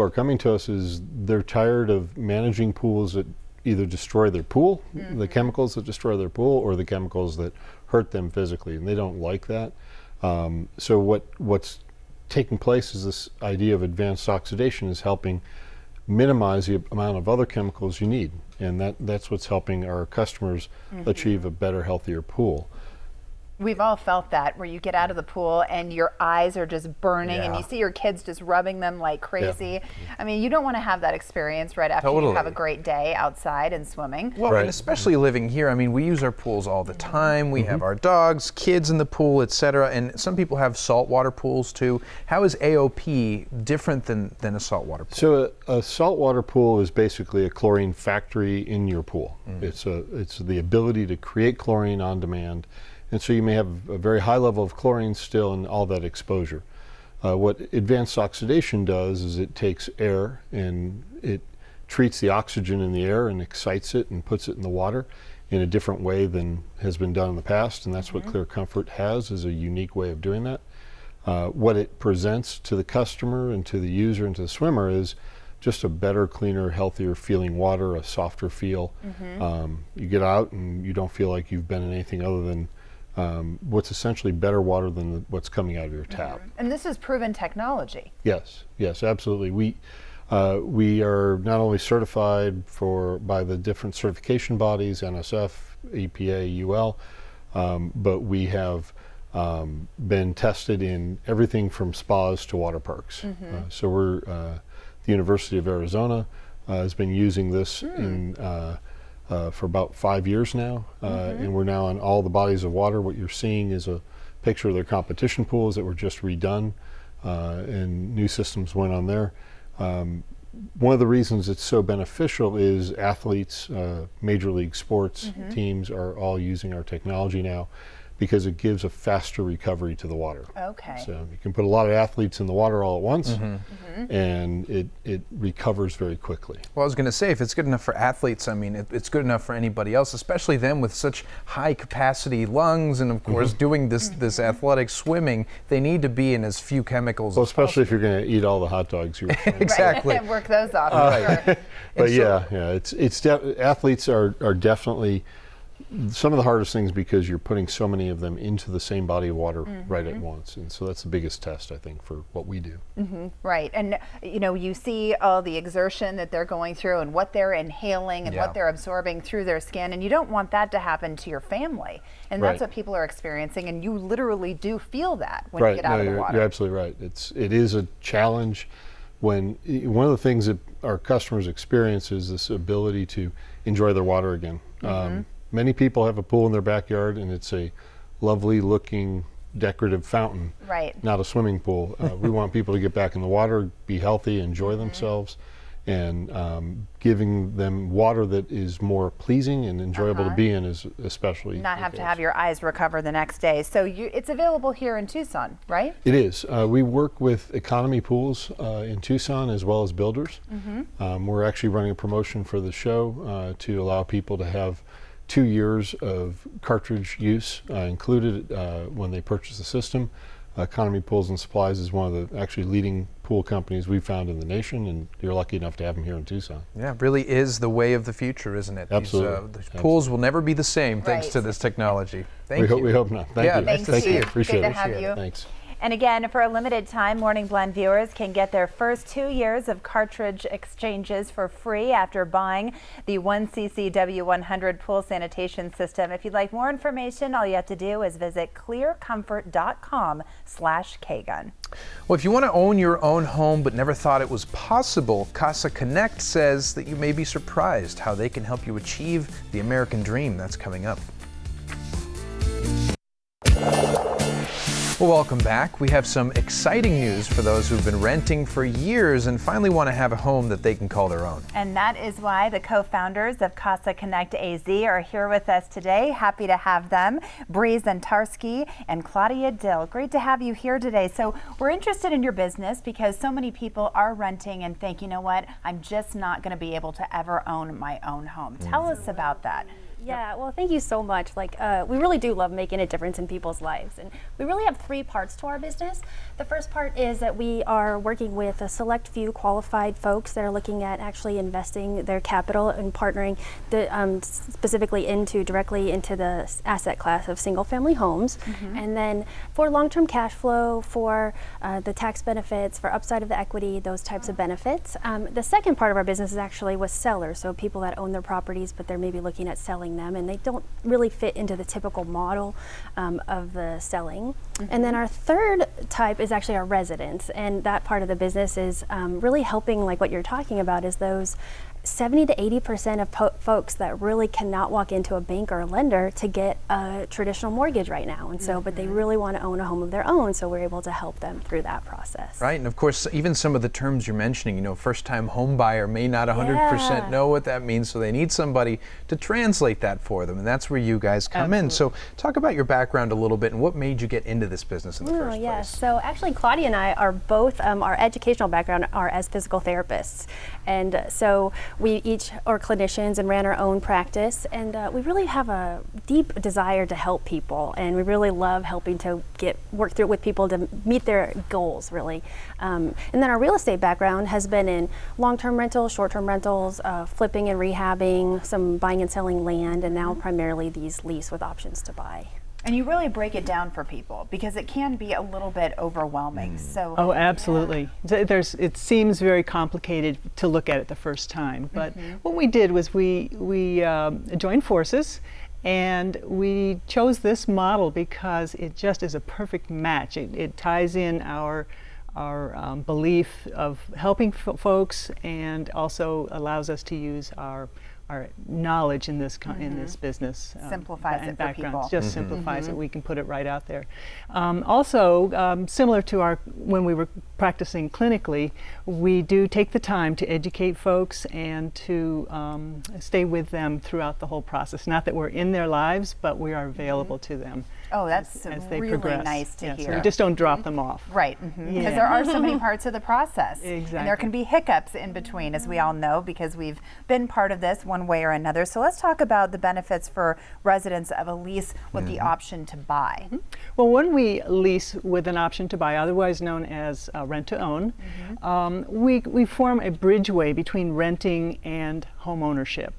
people are coming to us is they're tired of managing pools that either destroy their pool, the chemicals that destroy their pool, or the chemicals that hurt them physically, and they don't like that. So what's taking place is this idea of advanced oxidation is helping minimize the amount of other chemicals you need, and that's what's helping our customers achieve a better, healthier pool. We've all felt that, where you get out of the pool and your eyes are just burning and you see your kids just rubbing them like crazy. I mean, you don't want to have that experience right after you have a great day outside and swimming. Well, and especially living here, I mean, we use our pools all the time. We have our dogs, kids in the pool, etc. And some people have saltwater pools too. How is AOP different than a saltwater pool? So a saltwater pool is basically a chlorine factory in your pool. It's the ability to create chlorine on demand. And so you may have a very high level of chlorine still in all that exposure. What advanced oxidation does is it takes air and it treats the oxygen in the air and excites it and puts it in the water in a different way than has been done in the past, and that's what Clear Comfort has, is a unique way of doing that. What it presents to the customer and to the user and to the swimmer is just a better, cleaner, healthier feeling water, a softer feel. You get out and you don't feel like you've been in anything other than what's essentially better water than what's coming out of your tap. And this is proven technology. Yes, absolutely. We are not only certified by the different certification bodies, NSF, EPA, UL, but we have been tested in everything from spas to water parks. So we're the University of Arizona has been using this for about 5 years now, and we're now on all the bodies of water. What you're seeing is a picture of their competition pools that were just redone, and new systems went on there. One of the reasons it's so beneficial is athletes, major league sports teams are all using our technology now, because it gives a faster recovery to the water. Okay. So you can put a lot of athletes in the water all at once, and it recovers very quickly. Well, I was going to say, if it's good enough for athletes, I mean, it's good enough for anybody else, especially them with such high capacity lungs, and of course doing this athletic swimming, they need to be in as few chemicals Well, as especially if you're going to eat all the hot dogs. Exactly. And work those off. Sure. But athletes are definitely some of the hardest things, because you're putting so many of them into the same body of water right at once, and so that's the biggest test, I think, for what we do. Right, and you see all the exertion that they're going through and what they're inhaling and what they're absorbing through their skin, and you don't want that to happen to your family, and that's what people are experiencing, and you literally do feel that when you get out of the water. You're absolutely right. It is a challenge. One of the things that our customers experience is this ability to enjoy their water again. Many people have a pool in their backyard, and it's a lovely looking decorative fountain, not a swimming pool. We want people to get back in the water, be healthy, enjoy themselves, and giving them water that is more pleasing and enjoyable to be in is especially not have to have your eyes recover the next day. So it's available here in Tucson, right? It is. We work with economy pools in Tucson as well as builders. We're actually running a promotion for the show to allow people to have 2 years of cartridge use included when they purchase the system. Economy Pools and Supplies is one of the actually leading pool companies we've found in the nation, and you're lucky enough to have them here in Tucson. Yeah, it really is the way of the future, isn't it? Absolutely. These pools will never be the same thanks to this technology. Thank you. We hope not. Thank you. Thanks, Thank you. Steve. Appreciate Good it. to have you. Thanks. And again, for a limited time, Morning Blend viewers can get their first 2 years of cartridge exchanges for free after buying the 1cc W100 pool sanitation system. If you'd like more information, all you have to do is visit clearcomfort.com/kgun. Well, if you want to own your own home but never thought it was possible, Casa Connect says that you may be surprised how they can help you achieve the American dream. That's coming up. Well, welcome back. We have some exciting news for those who've been renting for years and finally want to have a home that they can call their own. And that is why the co-founders of Casa Connect AZ are here with us today. Happy to have them, Bree Zentarski and Claudia Dill. Great to have you here today. So we're interested in your business because so many people are renting and think, you know what, I'm just not going to be able to ever own my own home. Tell us about that. Yeah, well, thank you so much. Like, we really do love making a difference in people's lives. And we really have three parts to our business. The first part is that we are working with a select few qualified folks that are looking at actually investing their capital and partnering specifically directly into the asset class of single family homes. And then for long-term cash flow, for the tax benefits, for upside of the equity, those types of benefits. The second part of our business is actually with sellers, so people that own their properties, but they're maybe looking at selling them and they don't really fit into the typical model of the selling. And then our third type is actually our residents, and that part of the business is really helping, like what you're talking about, is those 70 to 80% of folks that really cannot walk into a bank or a lender to get a traditional mortgage right now. And so, but they really want to own a home of their own, so we're able to help them through that process. Right, and of course, even some of the terms you're mentioning, you know, first-time home buyer may not 100% know what that means, so they need somebody to translate that for them, and that's where you guys come in. So talk about your background a little bit and what made you get into this business in the first place. So actually, Claudia and I are both, our educational background are as physical therapists. And so we each are clinicians and ran our own practice, and we really have a deep desire to help people, and we really love helping to work through it with people to meet their goals, really. And then our real estate background has been in long-term rentals, short-term rentals, flipping and rehabbing, some buying and selling land, and now primarily these lease with options to buy. And you really break it down for people because it can be a little bit overwhelming. So oh, absolutely. It seems very complicated to look at it the first time, but what we did was we joined forces, and we chose this model because it just is a perfect match. It ties in our belief of helping folks, and also allows us to use our knowledge in this business. Simplifies it for people. Just simplifies it. We can put it right out there. Also, similar to when we were practicing clinically, we do take the time to educate folks and to stay with them throughout the whole process. Not that we're in their lives, but we are available to them. Oh, that's as they really progress. nice to hear. So we just don't drop them off. Right, because there are so many parts of the process. Exactly. And there can be hiccups in between, as we all know, because we've been part of this one way or another. So let's talk about the benefits for residents of a lease with the option to buy. Well, when we lease with an option to buy, otherwise known as rent to own, we form a bridgeway between renting and home ownership.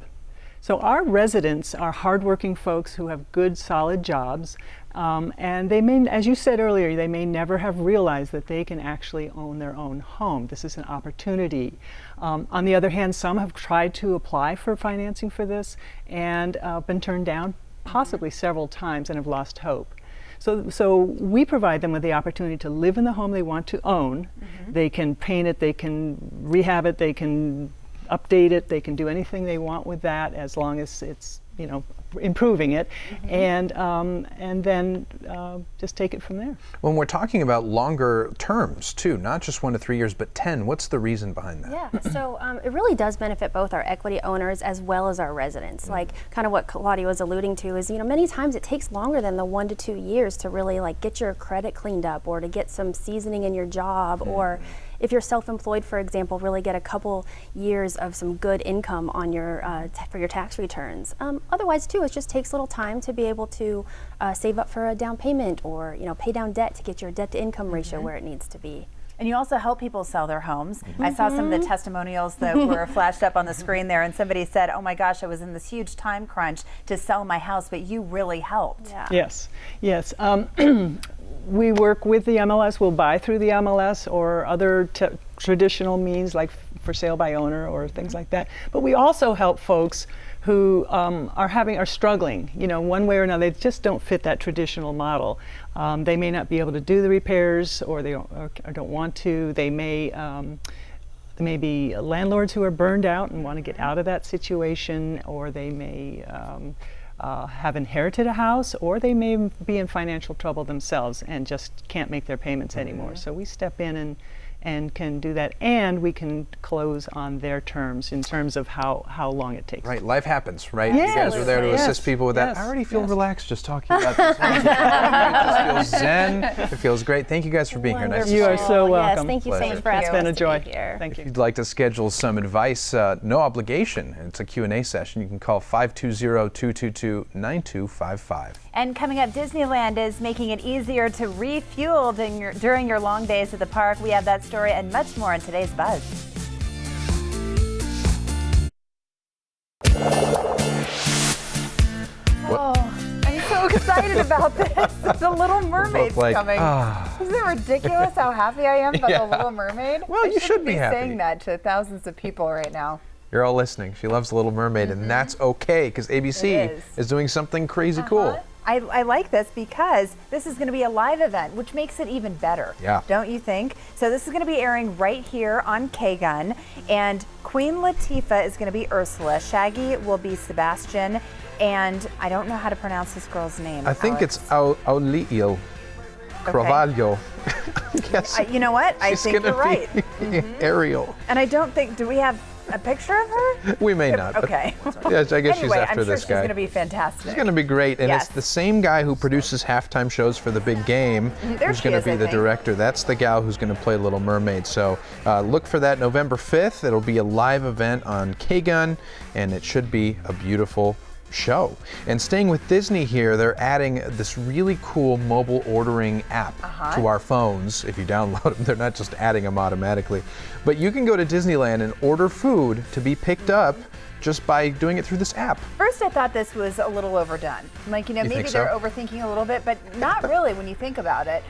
So our residents are hardworking folks who have good, solid jobs, and they may, as you said earlier, they may never have realized that they can actually own their own home. This is an opportunity. On the other hand, some have tried to apply for financing for this and been turned down possibly several times and have lost hope. So we provide them with the opportunity to live in the home they want to own. They can paint it, they can rehab it, they can update it, they can do anything they want with that as long as it's, you know, improving it, and then just take it from there. When we're talking about longer terms too, not just 1 to 3 years, but 10, what's the reason behind that? Yeah, so it really does benefit both our equity owners as well as our residents. Like kind of what Claudia was alluding to is, you know, many times it takes longer than the 1 to 2 years to really like get your credit cleaned up or to get some seasoning in your job, or if you're self-employed, for example, really get a couple years of some good income on your for your tax returns. Otherwise, too, it just takes a little time to be able to save up for a down payment, or pay down debt to get your debt-to-income ratio where it needs to be. And you also help people sell their homes. I saw some of the testimonials that were flashed up on the screen there, and somebody said, oh my gosh, I was in this huge time crunch to sell my house, but you really helped. Yeah. Yes. We work with the MLS. We'll buy through the MLS or other traditional means like for sale by owner or things like that. But we also help folks who are struggling, one way or another. They just don't fit that traditional model. They may not be able to do the repairs, or they don't want to. They may be landlords who are burned out and want to get out of that situation, or they may have inherited a house, or they may be in financial trouble themselves and just can't make their payments anymore. So we step in and can do that, and we can close on their terms in terms of how long it takes. Right, life happens, right? Yes. You guys are there to Yes. assist people with that. Yes. I already feel Yes. relaxed just talking about this. It just feels zen. It feels great. Thank you guys for being here. Nice to You see are you. so welcome. Yes, thank you so Pleasure. much for asking It's been a us to joy. be here. Thank If you. you'd like to schedule some advice, no obligation. It's a Q&A session. You can call 520-222-9255. And coming up, Disneyland is making it easier to refuel during your long days at the park. We have that story and much more in today's Buzz. Oh, I'm so excited about this. The Little Mermaid's like, coming. Isn't it ridiculous how happy I am about Yeah. The Little Mermaid? Well, I you should shouldn't be happy. saying that to thousands of people right now. You're all listening. She loves The Little Mermaid, and that's okay because ABC It is. doing something crazy cool. I like this because this is going to be a live event, which makes it even better. Yeah. Don't you think? So this is going to be airing right here on K-Gun, and Queen Latifah is going to be Ursula. Shaggy will be Sebastian, and I don't know how to pronounce this girl's name. I think Alex. it's Aulio Carvalho. Yes. You know what? I She's think gonna you're right. be Ariel. And I don't think, do we have a picture of her? We may not. but- Okay. Yes, I guess she's Anyway, after I'm sure this she's guy. going to be fantastic. It's going to be great, and Yes. it's the same guy who produces halftime shows for the big game There who's she going to is, be I the think. director. That's the gal who's going to play Little Mermaid. So look for that November 5th. It'll be a live event on K-Gun, and it should be a beautiful show. And staying with Disney here, they're adding this really cool mobile ordering app to our phones. If you download them, they're not just adding them automatically. But you can go to Disneyland and order food to be picked up just by doing it through this app. First, I thought this was a little overdone. Like, You maybe think they're so? overthinking a little bit, but not really when you think about it.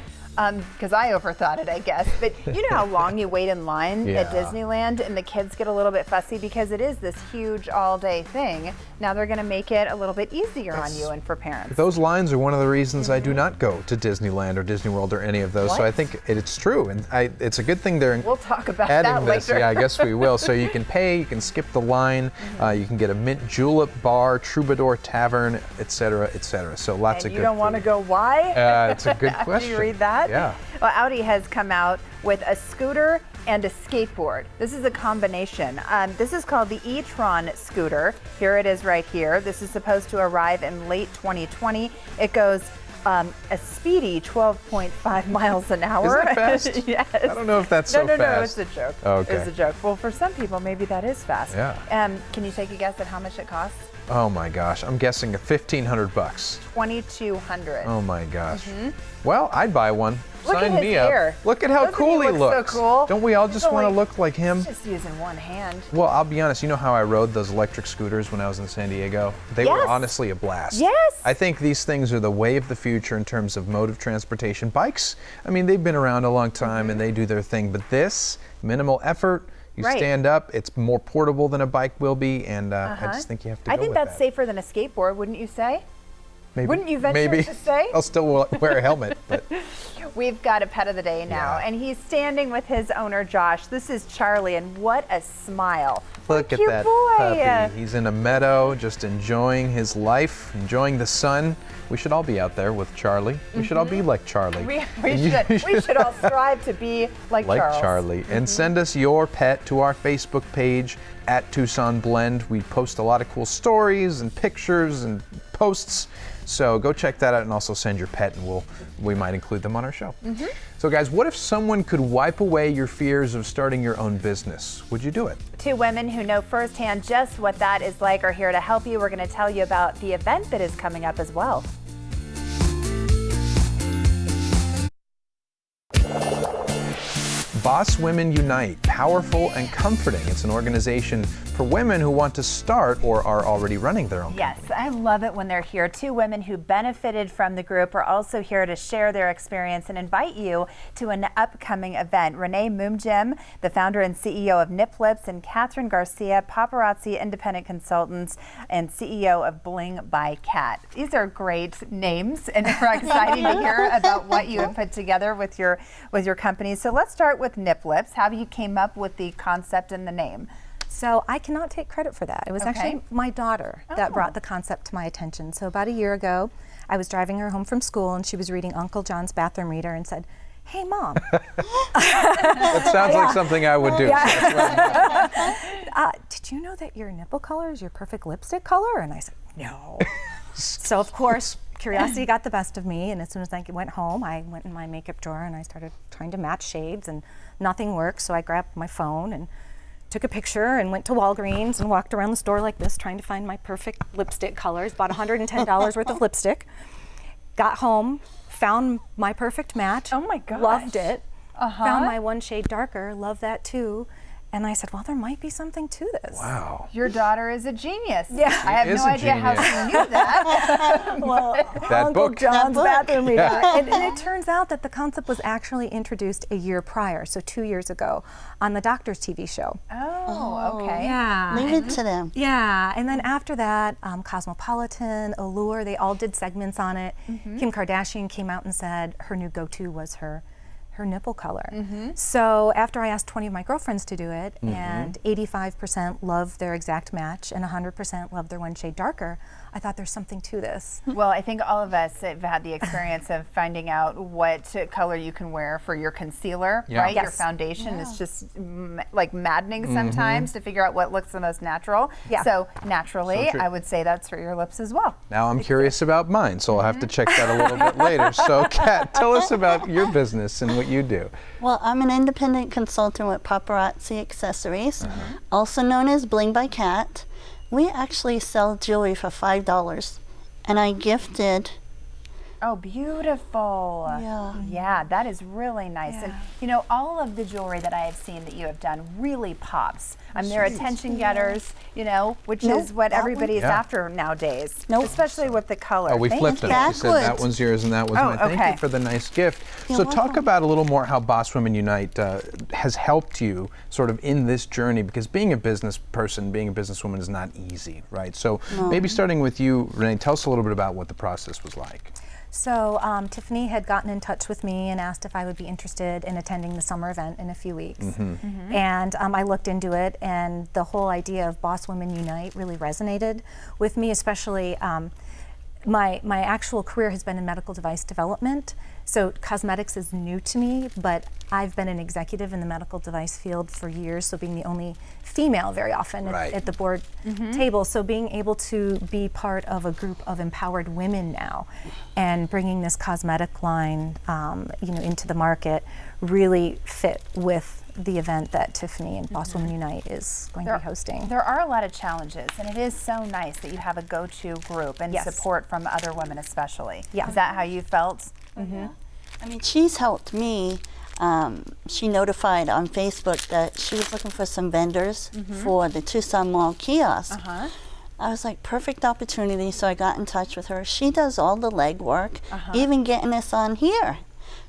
Because I overthought it, I guess. But you know how long you wait in line at Yeah. Disneyland, and the kids get a little bit fussy because it is this huge all-day thing. Now they're going to make it a little bit easier on you and for parents. Those lines are one of the reasons I do not go to Disneyland or Disney World or any of those. So What? I think it's true, and it's a good thing they're We'll talk about adding that this. later. Yeah, I guess we will. So you can pay, you can skip the line, you can get a mint julep bar, troubadour tavern, etc., etc. So lots And of you good don't want to food. go why? It's a good After question. you read that? Yeah. Well, Audi has come out with a scooter and a skateboard. This is a combination. This is called the e-tron scooter. Here it is right here. This is supposed to arrive in late 2020. It goes a speedy 12.5 miles an hour. Is that fast? Yes. I don't know if that's no, so no, fast. No, it's a joke. Okay. It's a joke. Well, for some people, maybe that is fast. Yeah. Can you take a guess at how much it costs? Oh my gosh, I'm guessing $1,500. $2,200. Oh my gosh. Well, I'd buy one. Mm-hmm. Look Sign at me his up. hair. Look at how Doesn't cool he he look so looks. cool? Don't we all He's just want to only- look like him? He's just using one hand. Well, I'll be honest, you know how I rode those electric scooters when I was in San Diego? They Yes. were honestly a blast. Yes. I think these things are the way of the future in terms of mode of transportation. Bikes, I mean, they've been around a long time and they do their thing, but this, minimal effort, you Right. stand up, it's more portable than a bike will be, and I just think you have to go I think with that's that. safer than a skateboard, wouldn't you say? Maybe. Wouldn't you venture Maybe. to say? I'll still wear a helmet, but We've got a pet of the day now, Yeah. and he's standing with his owner, Josh. This is Charlie, and what a smile. look What a at cute that boy. puppy. He's in a meadow, just enjoying his life, enjoying the sun. We should all be out there with Charlie. We should all be like Charlie. We should all strive to be like Charles. Charlie. And send us your pet to our Facebook page at Tucson Blend. We post a lot of cool stories and pictures and posts. So go check that out and also send your pet and we might include them on our show. So guys, what if someone could wipe away your fears of starting your own business? Would you do it? Two women who know firsthand just what that is like are here to help you. We're going to tell you about the event that is coming up as well. Boss Women Unite, powerful and comforting. It's an organization for women who want to start or are already running their own Yes, I love it when they're here. Two women who benefited from the group are also here to share their experience and invite you to an upcoming event. Renee Mumjim, the founder and CEO of Nip Lips, and Catherine Garcia, paparazzi independent consultants and CEO of Bling by Cat. These are great names, and we're excited to hear about what you have put together with your company. So let's start with Nip Lips. How you came up with the concept and the name? So I cannot take credit for that. It was Okay. actually my daughter that Oh. brought the concept to my attention. So about a year ago, I was driving her home from school and she was reading Uncle John's Bathroom Reader and said, hey, Mom, That sounds like something I would do. So that's right. did you know that your nipple color is your perfect lipstick color? And I said, no. So, of course, curiosity got the best of me. And as soon as I went home, I went in my makeup drawer and I started trying to match shades, and nothing worked. So I grabbed my phone and took a picture and went to Walgreens and walked around the store like this trying to find my perfect lipstick colors, bought $110 worth of lipstick, got home, found my perfect match. Oh my gosh. Loved it. Found my one shade darker, loved that too. And I said, well, there might be something to this. Wow. Your daughter is a genius. Yeah. I have She is no a idea how genius. she knew that. Well, That Uncle book. John's That book. bathroom reader. And it turns out that the concept was actually introduced a year prior, so 2 years ago, on the Doctor's TV show. Oh, okay. Yeah. Leave it to them. Yeah, and then after that, Cosmopolitan, Allure, they all did segments on it. Kim Kardashian came out and said her new go-to was her nipple color. So after I asked 20 of my girlfriends to do it, and 85% loved their exact match and 100% loved their one shade darker, I thought there's something to this. Well, I think all of us have had the experience of finding out what color you can wear for your concealer, Yeah. right? Your Yes. foundation is just like maddening sometimes to figure out what looks the most natural. Yeah. So naturally, So true. I would say that's for your lips as well. Now I'm curious about mine, so I'll have to check that a little bit later. So, Kat, tell us about your business and what you do. Well, I'm an independent consultant with Paparazzi Accessories, also known as Bling by Kat. We actually sell jewelry for $5, and I gifted. Oh, beautiful. Yeah. Yeah, that is really nice. And you know, all of the jewelry that I have seen that you have done really pops. They're attention getters, you know, which Nope, is what that everybody is Yeah. after nowadays. Nope. Especially with the color. Oh, we Thank flipped them. you. She said that Backwards. one's yours and that one's Oh, mine. Thank okay. you for the nice gift. You're So talk welcome. about a little more how Boss Women Unite has helped you sort of in this journey, because being a business person, being a businesswoman is not easy, right? So maybe starting with you, Renee, tell us a little bit about what the process was like. So Tiffany had gotten in touch with me and asked if I would be interested in attending the summer event in a few weeks. And I looked into it, and the whole idea of Boss Women Unite really resonated with me, especially my actual career has been in medical device development. So cosmetics is new to me, but I've been an executive in the medical device field for years, so being the only female very often Right. at the board table. So being able to be part of a group of empowered women now and bringing this cosmetic line into the market really fit with the event that Tiffany and Boss Women Unite is going to be hosting. There are a lot of challenges, and it is so nice that you have a go-to group and Yes. support from other women especially. Yeah. Is that how you felt? I mean, she's helped me. She notified on Facebook that she was looking for some vendors for the Tucson Mall kiosk. I was like, perfect opportunity, so I got in touch with her. She does all the legwork, even getting us on here.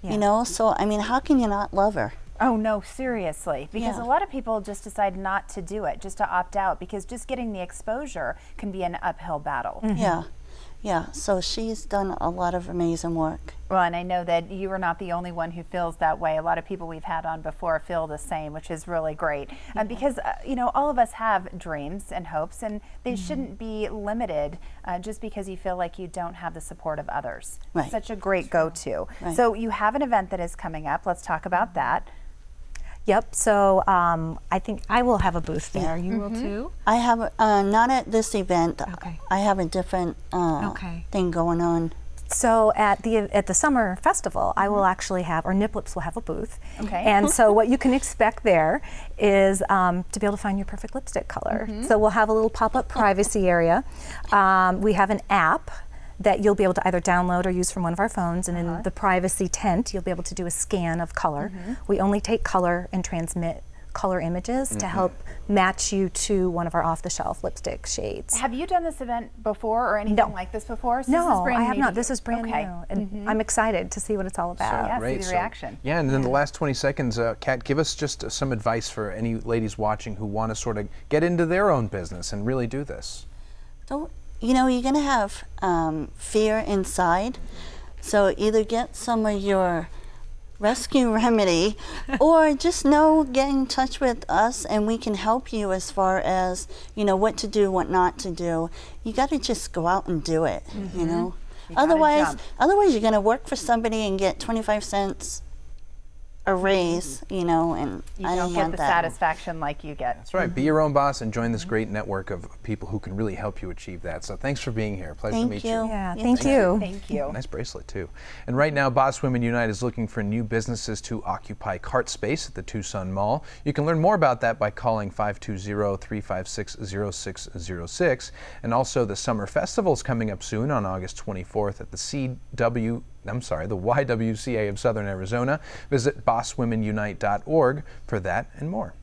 Yeah. You know, so I mean, how can you not love her? Oh no, seriously. Because Yeah. a lot of people just decide not to do it, just to opt out, because just getting the exposure can be an uphill battle. Yeah, yeah. So she's done a lot of amazing work. Well, and I know that you are not the only one who feels that way. A lot of people we've had on before feel the same, which is really great. Because, all of us have dreams and hopes, and they shouldn't be limited just because you feel like you don't have the support of others. Right. Such a great go-to. Right. So you have an event that is coming up. Let's talk about that. Yep, so I think I will have a booth there. You will too? I have not at this event. Okay. I have a different Okay. thing going on. So at the summer festival, I will actually have, or Niplips will have a booth. Okay. And so what you can expect there is to be able to find your perfect lipstick color. So we'll have a little pop-up privacy area. We have an app that you'll be able to either download or use from one of our phones, and in the privacy tent, you'll be able to do a scan of color. We only take color and transmit color images to help match you to one of our off-the-shelf lipstick shades. Have you done this event before or anything like this before? So this is No, brand I have new not. to This you. is brand Okay. new, and I'm excited to see what it's all about. Yeah, see Great. the So- reaction. Yeah, and then the last 20 seconds, Kat, give us just some advice for any ladies watching who want to sort of get into their own business and really do this. Don't, you're going to have fear inside. So either get some of your rescue remedy or just get in touch with us and we can help you as far as, what to do, what not to do. You got to just go out and do it, You gotta Otherwise jump. you're going to work for somebody and get 25 cents a raise, you know, and You I don't don't get want the that. satisfaction like you get. That's right. Be your own boss and join this great network of people who can really help you achieve that. So thanks for being here. Pleasure to Thank meet you. Yeah, Yes, thank you. Thank you. Nice bracelet too. And right now, Boss Women Unite is looking for new businesses to occupy cart space at the Tucson Mall. You can learn more about that by calling 520-356-0606. And also, the Summer Festival is coming up soon on August 24th at the YWCA of Southern Arizona. Visit bosswomenunite.org for that and more.